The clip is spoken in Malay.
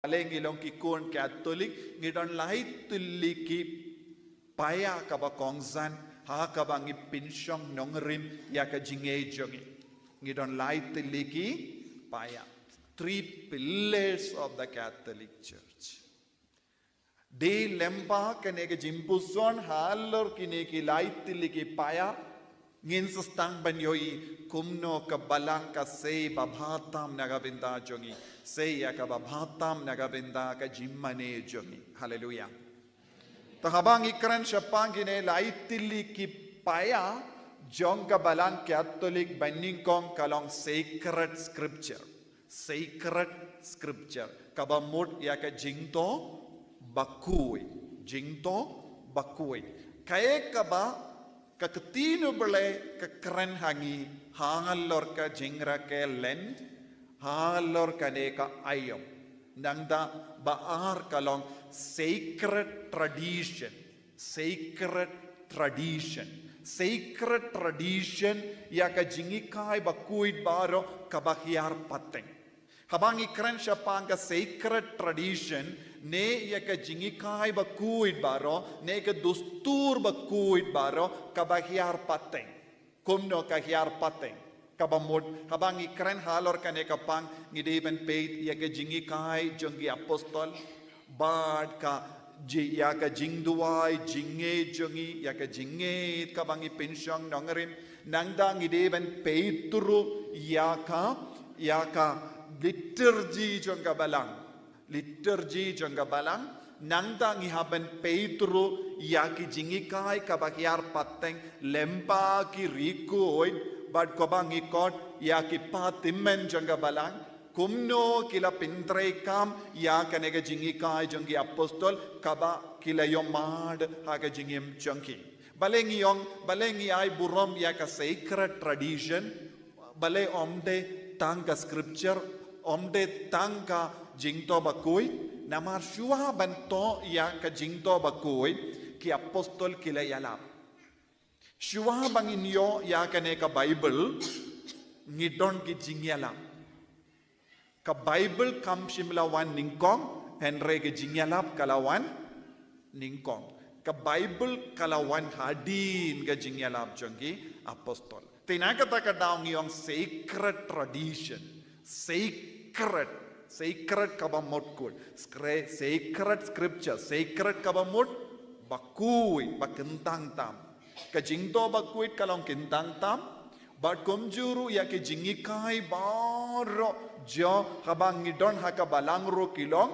Alengilong kikun Catholic ngidon lahit tuliki paya kaba kongsan ha kaba ngi pinsyong nongrin ya ka jinge jongi ngidon lahit tuliki paya. 3 pillars of the Catholic Church. De lempa kaneke jimpuson halor kineki lahit tuliki paya ngin sustang banyoi kumno ka balang ka sei babhatam nagabinda jongi sei ya ka babhatam nagabinda ka jimmane jongi. Hallelujah. To habang ikran syapangine laitili ki paya jong ka balang Catholic baningkong kalong sacred scripture kabamut ya ka jingto bakui kae kaba kaketino bele kekeren hangi hangalor ka jingra ke lend halor ka neka ayom nangda baar kalong sacred tradition ya ka jingi kai bakuit baro kabahiar pateng habang ikran siya pang ka sacred tradition ne ya ka jingi kai bakuit baro ne ka dustur bakuit baro kabahiar pateng kumno kahiar pateng kabamod habang ikran halor ka ne ka pang ngideben peit ya ka jingi kai jongi apostol bad ka ya ka jingduai jinge jongi ya ka jinge kabangi pensyong nongerin nangdang ideben peituru ya ka liturgy jongga balang nangdang ihaben peituru ya ki jingi kai kabahiar pateng lempa ki rikoid bad kabangi kot ya ki patimen jongga balang kumno kila pintrekam ya kanega jingi kai jongi apostol kaba kila yomad haga jingim jongi balengi ay burom ya ka sacred tradition bale omde tangka scripture omde tangka jingto bakui namar shua banto ya ka jingto bakui ki apostol kila yalap shua banginyo ya kanega bible ngidon ki jingyalap ka Bible kam shimlawan ningkong henre ke jingyalap kalawan ningkong ka Bible kalawan hadin ke jingyalap jongi apostol tinakata ka daong yung sacred tradition sacred kabamot kul sacred scripture sacred kabamot bakui bakentang tam ka jingto bakuit kalong kentang tam But kumjuru ya ke jingi kai baro jo habang ngidon haka balangro kilong